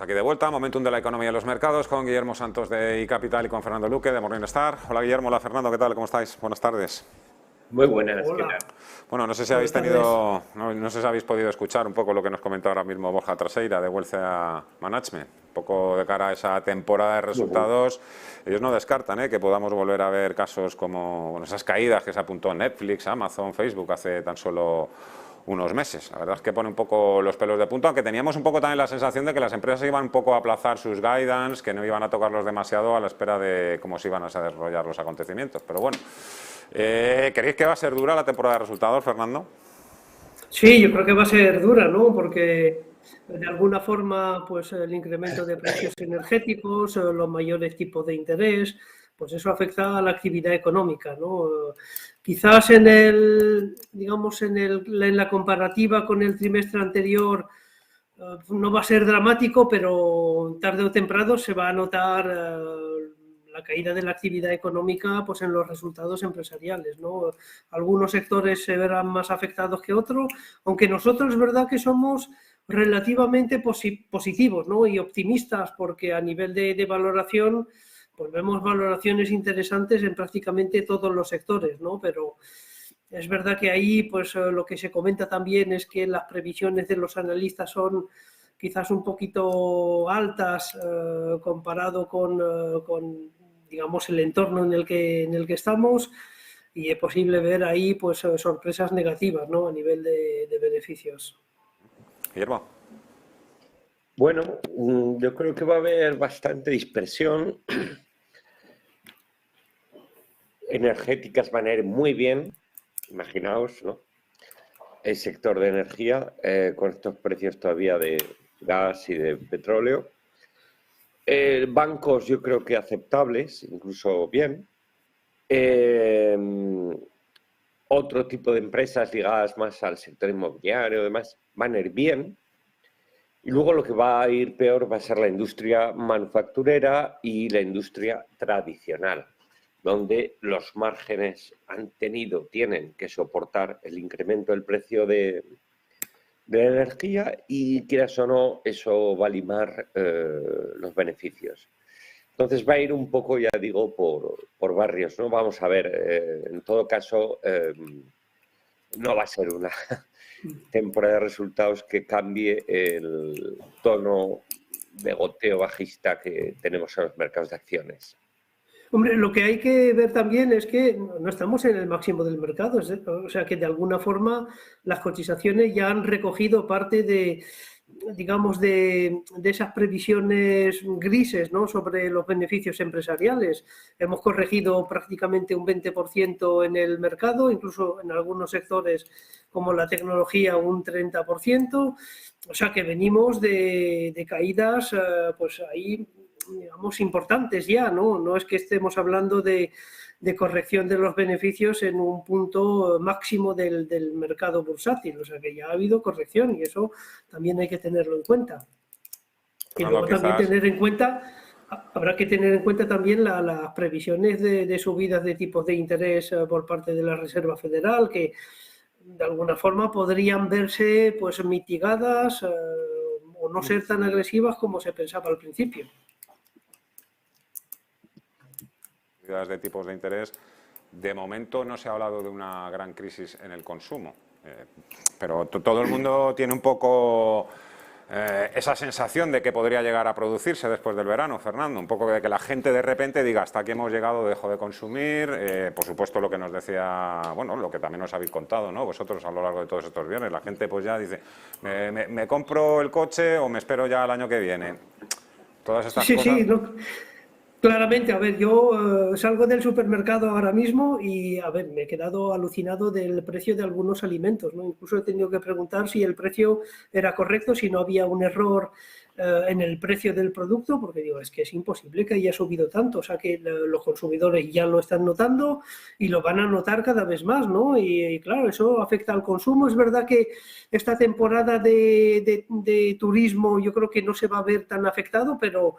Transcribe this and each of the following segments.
aquí de vuelta, Momentum de la economía y los mercados, con Guillermo Santos de iCapital y con Fernando Luque de Morningstar. Hola Guillermo, hola Fernando, ¿qué tal? ¿Cómo estáis? Buenas tardes. Muy buenas, ¿qué Hola, tal? Bueno, no sé si habéis buenas tardes. tenido, no sé si habéis podido escuchar un poco lo que nos comentó ahora mismo Borja Traseira de Wealth Management, un poco de cara a esa temporada de resultados. Ellos no descartan que podamos volver a ver casos como esas caídas que se apuntó Netflix, Amazon, Facebook hace tan solo unos meses. La verdad es que pone un poco los pelos de punta, aunque teníamos un poco también la sensación de que las empresas iban un poco a aplazar sus guidance, que no iban a tocarlos demasiado a la espera de cómo se iban a desarrollar los acontecimientos. Pero bueno, ¿creéis que va a ser dura la temporada de resultados, Fernando? Sí, yo creo que va a ser dura, ¿no? Porque de alguna forma, pues el incremento de precios energéticos, los mayores tipos de interés, pues eso afecta a la actividad económica, ¿no? Quizás digamos, en la comparativa con el trimestre anterior, no va a ser dramático, pero tarde o temprano se va a notar la caída de la actividad económica pues en los resultados empresariales, ¿no? Algunos sectores se verán más afectados que otros, aunque nosotros es verdad que somos relativamente positivos, ¿no? Y optimistas, porque a nivel de valoración pues vemos valoraciones interesantes en prácticamente todos los sectores, ¿no? Pero es verdad que ahí pues lo que se comenta también es que las previsiones de los analistas son quizás un poquito altas comparado con, digamos, el entorno en el que estamos, y es posible ver ahí pues sorpresas negativas, ¿no? A nivel de beneficios. Guillermo. Bueno, yo creo que va a haber bastante dispersión. Energéticas van a ir muy bien, imaginaos, ¿no? El sector de energía, con estos precios todavía de gas y de petróleo. Bancos yo creo que aceptables, incluso bien. Otro tipo de empresas ligadas más al sector inmobiliario, demás, van a ir bien. Y luego lo que va a ir peor va a ser la industria manufacturera y la industria tradicional, donde los márgenes tienen que soportar el incremento del precio de la energía y, quieras o no, eso va a limar los beneficios. Entonces va a ir un poco, ya digo, por barrios, ¿no? Vamos a ver, en todo caso, no va a ser una temporada de resultados que cambie el tono de goteo bajista que tenemos en los mercados de acciones. Hombre, lo que hay que ver también es que no estamos en el máximo del mercado, o sea que de alguna forma las cotizaciones ya han recogido parte de, digamos, de esas previsiones grises, ¿no? Sobre los beneficios empresariales. Hemos corregido prácticamente un 20% en el mercado, incluso en algunos sectores como la tecnología un 30%, o sea que venimos de caídas, pues ahí, digamos, importantes ya, ¿no? No es que estemos hablando de corrección de los beneficios en un punto máximo del mercado bursátil, o sea que ya ha habido corrección y eso también hay que tenerlo en cuenta. Y Fernando, luego también quizás. habrá que tener en cuenta también las previsiones de subidas de tipos de interés por parte de la Reserva Federal, que de alguna forma podrían verse pues mitigadas o no ser tan agresivas como se pensaba al principio. De tipos de interés. De momento no se ha hablado de una gran crisis en el consumo, pero todo el mundo tiene un poco esa sensación de que podría llegar a producirse después del verano, Fernando, un poco de que la gente de repente diga hasta aquí hemos llegado, dejo de consumir, por supuesto lo que nos decía, bueno, lo que también nos habéis contado, ¿no? Vosotros a lo largo de todos estos viernes, la gente pues ya dice, me compro el coche o me espero ya al año que viene. Todas estas Sí, cosas. sí, no, claramente. A ver, yo salgo del supermercado ahora mismo y, a ver, me he quedado alucinado del precio de algunos alimentos, ¿no? Incluso he tenido que preguntar si el precio era correcto, si no había un error en el precio del producto, porque digo, es que es imposible que haya subido tanto, o sea que los consumidores ya lo están notando y lo van a notar cada vez más, ¿no? Y claro, eso afecta al consumo. Es verdad que esta temporada de turismo yo creo que no se va a ver tan afectado, pero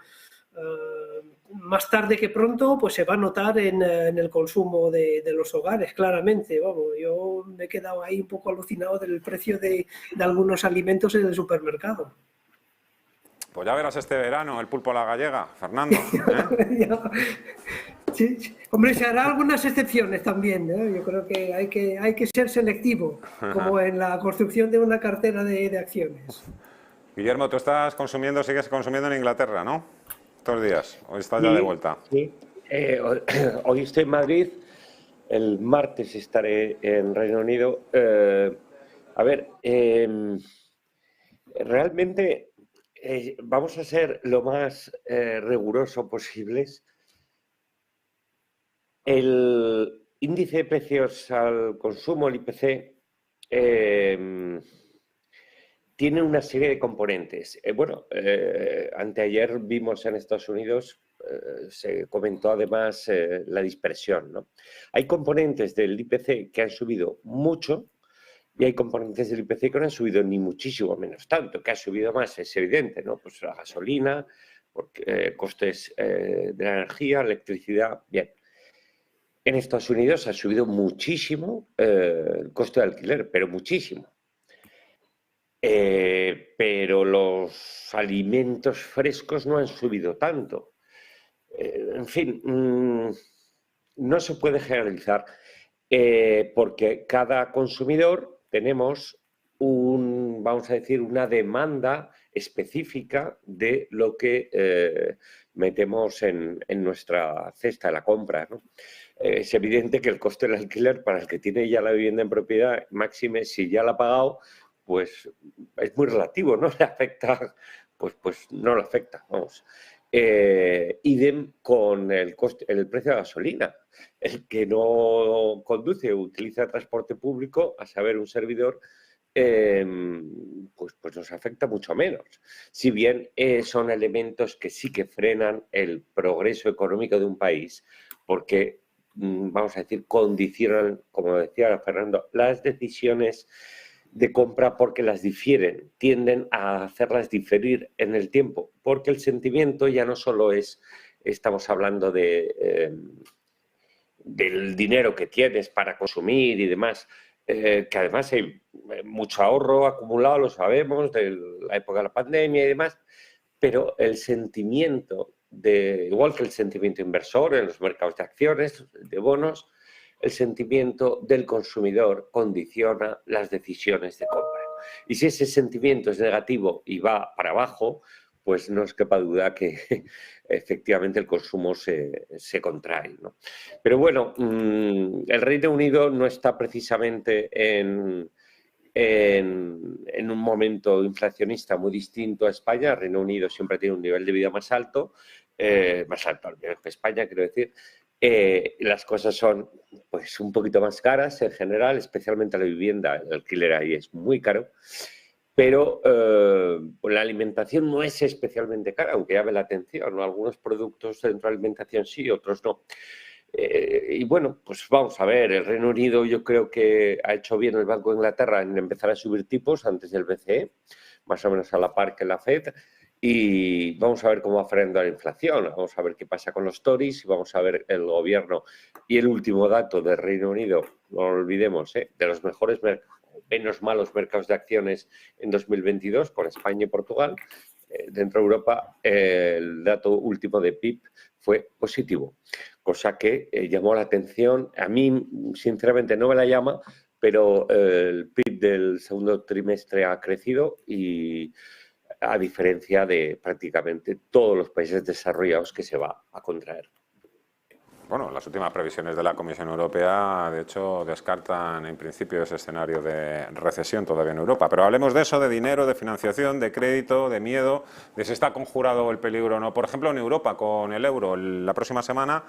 más tarde que pronto pues se va a notar en el consumo de los hogares, claramente. Vamos, yo me he quedado ahí un poco alucinado del precio de algunos alimentos en el supermercado. Pues ya verás este verano el pulpo a la gallega, Fernando. ¿Eh? Sí, sí. Hombre, se hará algunas excepciones también, ¿no? Yo creo que hay que ser selectivo, como en la construcción de una cartera de acciones. Guillermo, tú sigues consumiendo en Inglaterra, ¿no? Estos días, hoy estás ya de vuelta. Sí. Hoy estoy en Madrid, el martes estaré en Reino Unido. Realmente vamos a ser lo más riguroso posibles. El índice de precios al consumo, el IPC, tiene una serie de componentes. Anteayer vimos en Estados Unidos, se comentó además la dispersión, ¿no? Hay componentes del IPC que han subido mucho y hay componentes del IPC que no han subido ni muchísimo menos tanto. Que ha subido más es evidente, ¿no? Pues la gasolina, porque, costes de la energía, electricidad, bien. En Estados Unidos ha subido muchísimo el coste de alquiler, pero muchísimo. Pero los alimentos frescos no han subido tanto. En fin, no se puede generalizar porque cada consumidor tenemos vamos a decir, una demanda específica de lo que metemos en nuestra cesta de la compra, ¿no? Es evidente que el coste del alquiler para el que tiene ya la vivienda en propiedad, máxime, si ya la ha pagado, pues es muy relativo, no le afecta, pues no le afecta, vamos. Idem con el precio de la gasolina. El que no conduce o utiliza transporte público, a saber, un servidor, pues nos afecta mucho menos. Si bien son elementos que sí que frenan el progreso económico de un país, porque, vamos a decir, condicionan, como decía Fernando, las decisiones de compra porque las difieren, tienden a hacerlas diferir en el tiempo, porque el sentimiento ya no solo estamos hablando del dinero que tienes para consumir y demás, que además hay mucho ahorro acumulado, lo sabemos, de la época de la pandemia y demás, pero el sentimiento, igual que el sentimiento inversor en los mercados de acciones, de bonos, el sentimiento del consumidor condiciona las decisiones de compra. Y si ese sentimiento es negativo y va para abajo, pues no os quepa duda que efectivamente el consumo se contrae, ¿no? Pero bueno, el Reino Unido no está precisamente en un momento inflacionista muy distinto a España. El Reino Unido siempre tiene un nivel de vida más alto al menos que España, quiero decir. Las cosas son pues un poquito más caras en general, especialmente la vivienda, el alquiler ahí es muy caro, pero la alimentación no es especialmente cara, aunque llame la atención, ¿no? Algunos productos dentro de la alimentación sí, otros no. Y bueno, pues vamos a ver, el Reino Unido yo creo que ha hecho bien el Banco de Inglaterra en empezar a subir tipos antes del BCE, más o menos a la par que la FED, y vamos a ver cómo va frenando la inflación, vamos a ver qué pasa con los Tories y vamos a ver el gobierno. Y el último dato del Reino Unido, no lo olvidemos, de los mejores menos malos mercados de acciones en 2022 con España y Portugal. Dentro de Europa el dato último de PIB fue positivo, cosa que llamó la atención. A mí, sinceramente, no me la llama, pero el PIB del segundo trimestre ha crecido y a diferencia de prácticamente todos los países desarrollados que se va a contraer. Bueno, las últimas previsiones de la Comisión Europea, de hecho, descartan en principio ese escenario de recesión todavía en Europa. Pero hablemos de eso, de dinero, de financiación, de crédito, de miedo, de si está conjurado el peligro o no. Por ejemplo, en Europa, con el euro, la próxima semana,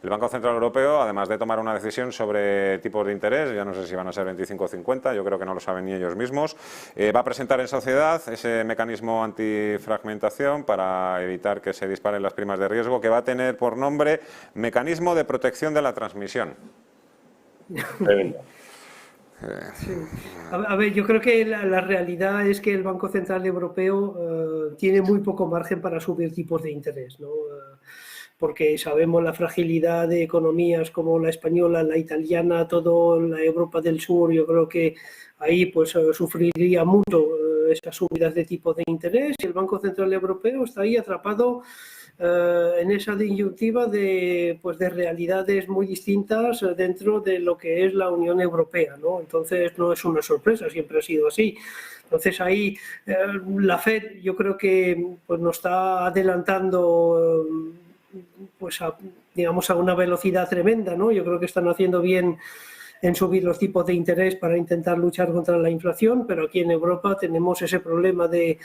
el Banco Central Europeo, además de tomar una decisión sobre tipos de interés, ya no sé si van a ser 25 o 50, yo creo que no lo saben ni ellos mismos, va a presentar en sociedad ese mecanismo antifragmentación para evitar que se disparen las primas de riesgo, que va a tener por nombre Mecanismo de Protección de la Transmisión. Sí. A ver, yo creo que la realidad es que el Banco Central Europeo tiene muy poco margen para subir tipos de interés, ¿no? Porque sabemos la fragilidad de economías como la española, la italiana, toda la Europa del Sur. Yo creo que ahí pues sufriría mucho esas subidas de tipo de interés, y el Banco Central Europeo está ahí atrapado en esa disyuntiva de realidades muy distintas dentro de lo que es la Unión Europea, ¿no? Entonces no es una sorpresa, siempre ha sido así. Entonces ahí la FED yo creo que pues nos está adelantando digamos a una velocidad tremenda, ¿no? Yo creo que están haciendo bien en subir los tipos de interés para intentar luchar contra la inflación, pero aquí en Europa tenemos ese problema de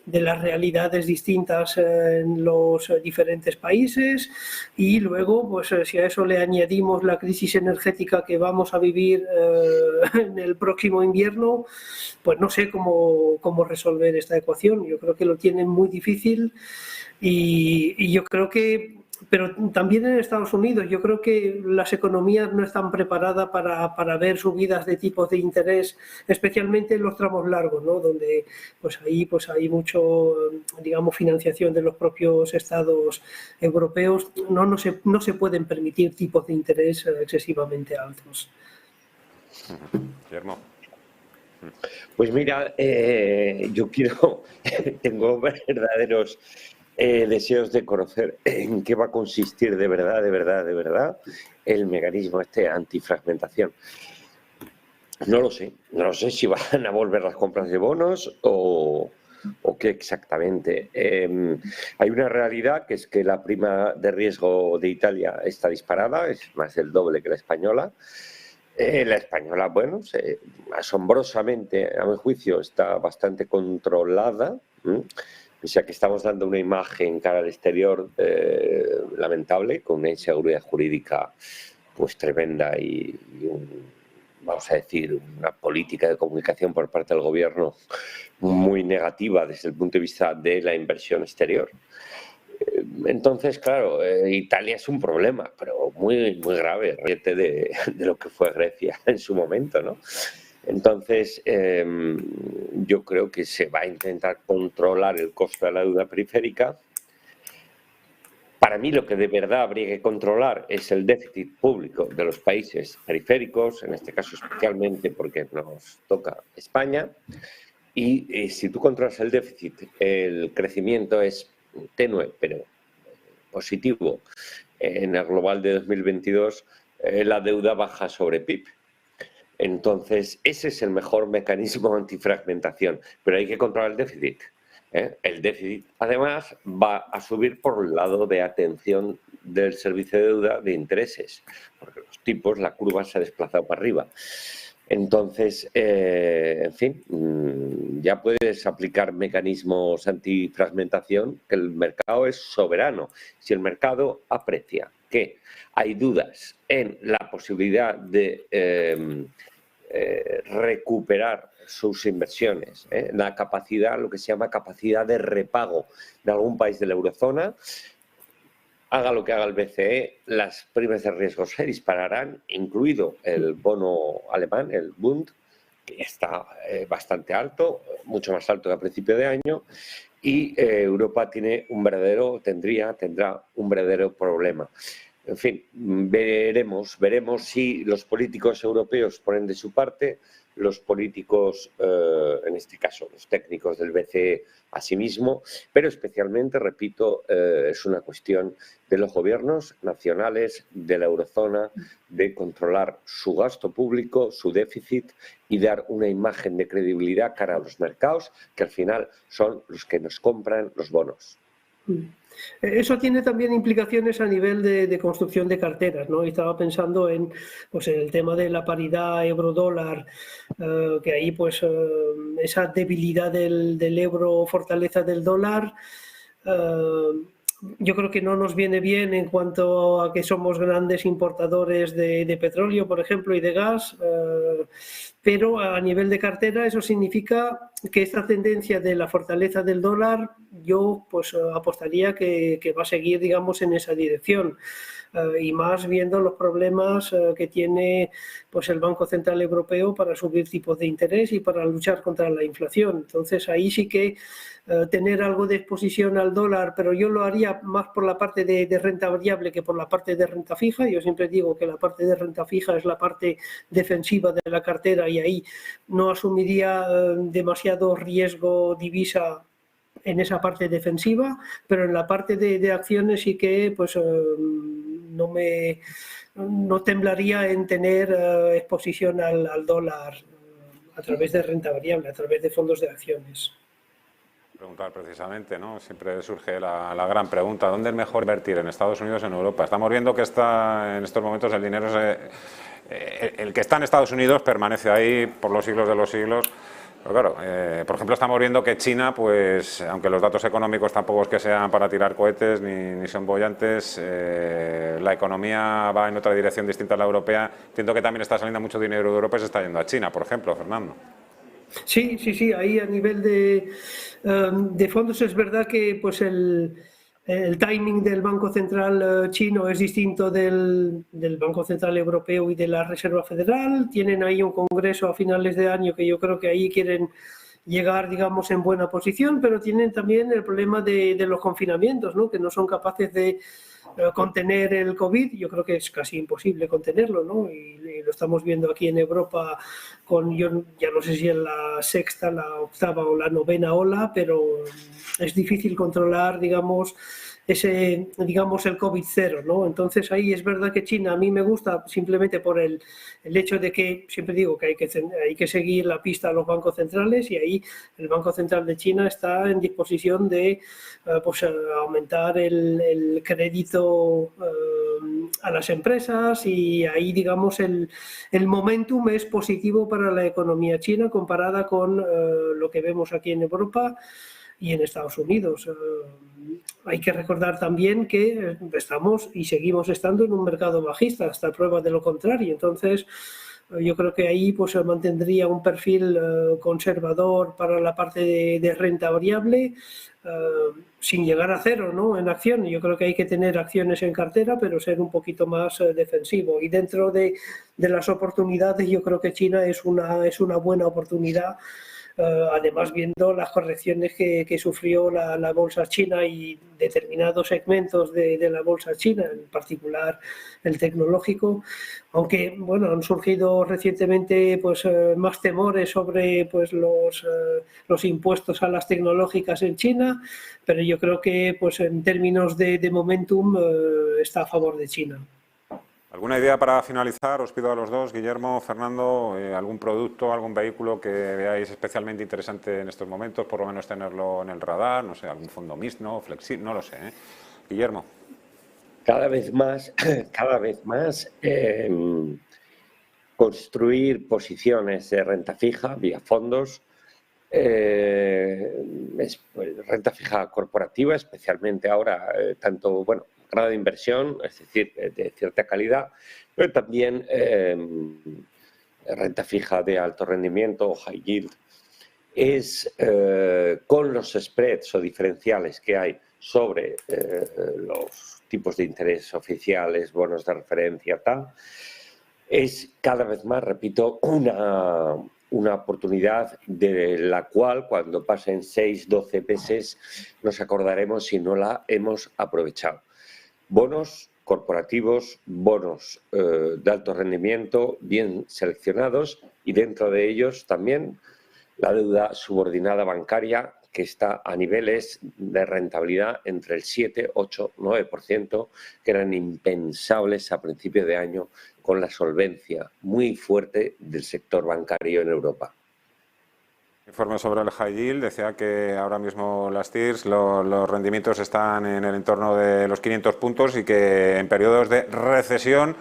las realidades distintas en los diferentes países, y luego pues si a eso le añadimos la crisis energética que vamos a vivir en el próximo invierno, pues no sé cómo resolver esta ecuación. Yo creo que lo tienen muy difícil, y yo creo que, pero también en Estados Unidos, yo creo que las economías no están preparadas para ver subidas de tipos de interés, especialmente en los tramos largos, ¿no? Donde pues hay mucho, digamos, financiación de los propios estados europeos. No se pueden permitir tipos de interés excesivamente altos. Guillermo. Pues mira, tengo verdaderos deseos de conocer en qué va a consistir de verdad el mecanismo antifragmentación. No lo sé si van a volver las compras de bonos o qué exactamente. Hay una realidad, que es que la prima de riesgo de Italia está disparada, es más del doble que la española. La española, bueno, asombrosamente, a mi juicio, está bastante controlada. O sea que estamos dando una imagen cara al exterior lamentable, con una inseguridad jurídica pues tremenda y vamos a decir, una política de comunicación por parte del gobierno muy negativa desde el punto de vista de la inversión exterior. Entonces, claro, Italia es un problema, pero muy, muy grave, de lo que fue Grecia en su momento, ¿no? Entonces, yo creo que se va a intentar controlar el costo de la deuda periférica. Para mí lo que de verdad habría que controlar es el déficit público de los países periféricos, en este caso especialmente porque nos toca España. Y si tú controlas el déficit, el crecimiento es tenue, pero positivo. En el global de 2022, la deuda baja sobre PIB. Entonces, ese es el mejor mecanismo antifragmentación, pero hay que controlar el déficit. El déficit, además, va a subir por el lado de atención del servicio de deuda de intereses, porque los tipos, la curva se ha desplazado para arriba. Entonces, en fin, ya puedes aplicar mecanismos antifragmentación, que el mercado es soberano. Si el mercado aprecia que hay dudas en la posibilidad de recuperar sus inversiones, la capacidad, lo que se llama capacidad de repago de algún país de la eurozona, haga lo que haga el BCE, las primas de riesgo se dispararán, incluido el bono alemán, el Bund, que está bastante alto, mucho más alto que a principio de año, y Europa tendrá un verdadero problema. En fin, veremos si los políticos europeos ponen de su parte, los políticos, en este caso los técnicos del BCE asimismo, pero especialmente, repito, es una cuestión de los gobiernos nacionales de la eurozona de controlar su gasto público, su déficit y dar una imagen de credibilidad cara a los mercados, que al final son los que nos compran los bonos. Eso tiene también implicaciones a nivel de construcción de carteras, ¿no? Y estaba pensando en el tema de la paridad euro-dólar, que ahí esa debilidad del euro, fortaleza del dólar, yo creo que no nos viene bien en cuanto a que somos grandes importadores de petróleo, por ejemplo, y de gas, pero a nivel de cartera eso significa que esta tendencia de la fortaleza del dólar yo apostaría que va a seguir, digamos, en esa dirección. y más viendo los problemas que tiene pues el Banco Central Europeo para subir tipos de interés y para luchar contra la inflación. Entonces ahí sí que tener algo de exposición al dólar, pero yo lo haría más por la parte de renta variable que por la parte de renta fija. Yo siempre digo que la parte de renta fija es la parte defensiva de la cartera y ahí no asumiría demasiado riesgo divisa en esa parte defensiva, pero en la parte de acciones sí que pues no temblaría en tener exposición al dólar a través de renta variable, a través de fondos de acciones. Preguntar precisamente, ¿no? Siempre surge la gran pregunta, ¿dónde es mejor invertir, en Estados Unidos o en Europa? Estamos viendo que en estos momentos el dinero el que está en Estados Unidos permanece ahí por los siglos de los siglos. Pero claro, por ejemplo, estamos viendo que China, pues, aunque los datos económicos tampoco es que sean para tirar cohetes ni son bollantes, la economía va en otra dirección distinta a la europea. Entiendo que también está saliendo mucho dinero de Europa y se está yendo a China, por ejemplo, Fernando. Sí, ahí a nivel de fondos es verdad que pues el timing del Banco Central chino es distinto del Banco Central Europeo y de la Reserva Federal. Tienen ahí un congreso a finales de año que yo creo que ahí quieren llegar, digamos, en buena posición, pero tienen también el problema de los confinamientos, ¿no? Que no son capaces de contener el COVID. Yo creo que es casi imposible contenerlo, ¿no? Y lo estamos viendo aquí en Europa yo ya no sé si en la sexta, la octava o la novena ola, pero es difícil controlar, digamos, el COVID-0, ¿no? Entonces ahí es verdad que China a mí me gusta simplemente por el hecho de que, siempre digo que hay que seguir la pista a los bancos centrales, y ahí el Banco Central de China está en disposición de pues, aumentar el crédito a las empresas, y ahí, digamos, el momentum es positivo para la economía china comparada con lo que vemos aquí en Europa y en Estados Unidos. Hay que recordar también que estamos y seguimos estando en un mercado bajista, hasta prueba de lo contrario. Entonces, yo creo que ahí pues mantendría un perfil conservador para la parte de renta variable, sin llegar a cero, ¿no? En acción. Yo creo que hay que tener acciones en cartera, pero ser un poquito más defensivo. Y dentro de las oportunidades, yo creo que China es una buena oportunidad. Además, viendo las correcciones que sufrió la bolsa china y determinados segmentos de la bolsa china, en particular el tecnológico, aunque bueno, han surgido recientemente pues más temores sobre pues los impuestos a las tecnológicas en China, pero yo creo que pues en términos de momentum está a favor de China. ¿Alguna idea para finalizar? Os pido a los dos, Guillermo, Fernando, algún producto, algún vehículo que veáis especialmente interesante en estos momentos, por lo menos tenerlo en el radar, no sé, algún fondo mixto, flexible, no lo sé, ¿eh? Guillermo. Cada vez más construir posiciones de renta fija vía fondos, renta fija corporativa, especialmente ahora, tanto, bueno, grado de inversión, es decir, de cierta calidad, pero también renta fija de alto rendimiento o high yield, es con los spreads o diferenciales que hay sobre los tipos de interés oficiales, bonos de referencia, tal, es cada vez más, repito, una oportunidad de la cual cuando pasen 6-12 meses nos acordaremos si no la hemos aprovechado. Bonos corporativos, bonos de alto rendimiento, bien seleccionados, y dentro de ellos también la deuda subordinada bancaria, que está a niveles de rentabilidad entre el 7, 8, 9%, que eran impensables a principio de año con la solvencia muy fuerte del sector bancario en Europa. Informe sobre el high yield decía que ahora mismo las TIRS, los rendimientos están en el entorno de los 500 puntos y que en periodos de recesión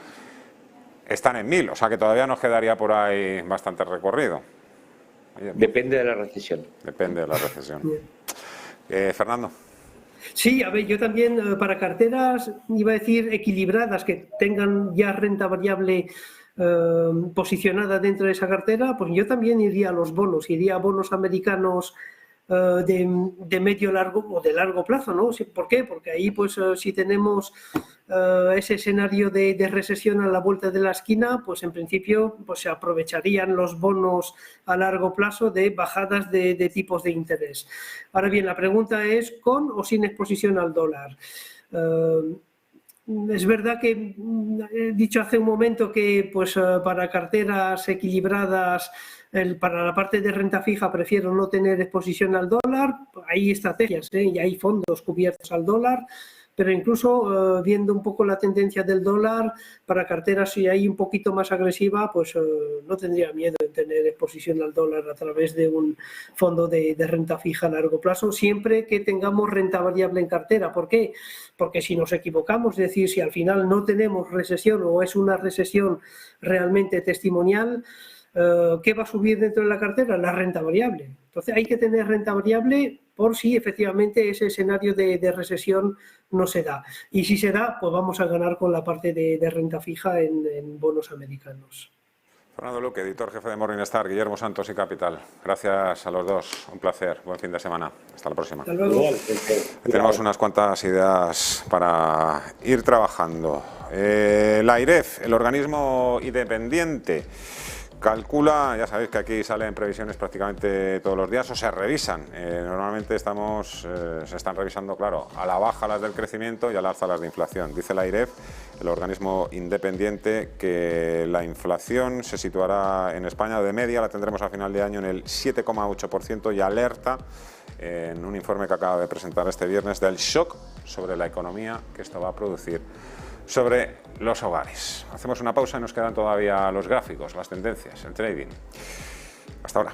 están en 1000, o sea que todavía nos quedaría por ahí bastante recorrido. Depende de la recesión. Depende de la recesión. Fernando. Sí, a ver, yo también para carteras iba a decir equilibradas, que tengan ya renta variable posicionada dentro de esa cartera, pues yo también iría a los bonos, iría a bonos americanos de medio largo o de largo plazo, ¿no? ¿Por qué? Porque ahí, pues, si tenemos ese escenario de recesión a la vuelta de la esquina, pues en principio pues se aprovecharían los bonos a largo plazo de bajadas de tipos de interés. Ahora bien, la pregunta es ¿con o sin exposición al dólar? Es verdad que he dicho hace un momento que pues para carteras equilibradas, para la parte de renta fija prefiero no tener exposición al dólar. Hay estrategias y hay fondos cubiertos al dólar, pero incluso viendo un poco la tendencia del dólar, para carteras si hay un poquito más agresiva, pues no tendría miedo en tener exposición al dólar a través de un fondo de renta fija a largo plazo, siempre que tengamos renta variable en cartera. ¿Por qué? Porque si nos equivocamos, es decir, si al final no tenemos recesión o es una recesión realmente testimonial, ¿qué va a subir dentro de la cartera? La renta variable. Entonces hay que tener renta variable por si efectivamente ese escenario de recesión no se da. Y si se da, pues vamos a ganar con la parte de renta fija en bonos americanos. Fernando Luque, editor jefe de Morningstar, Guillermo Santos y Capital. Gracias a los dos, un placer, buen fin de semana. Hasta la próxima. Hasta luego. Tenemos unas cuantas ideas para ir trabajando. La AIREF, el organismo independiente, calcula, ya sabéis que aquí salen previsiones prácticamente todos los días o se revisan. Normalmente se están revisando, claro, a la baja las del crecimiento y a la alza las de inflación. Dice la AIREF, el organismo independiente, que la inflación se situará en España de media, la tendremos a final de año en el 7,8% y alerta en un informe que acaba de presentar este viernes del shock sobre la economía que esto va a producir sobre los hogares. Hacemos una pausa y nos quedan todavía los gráficos, las tendencias, el trading. Hasta ahora.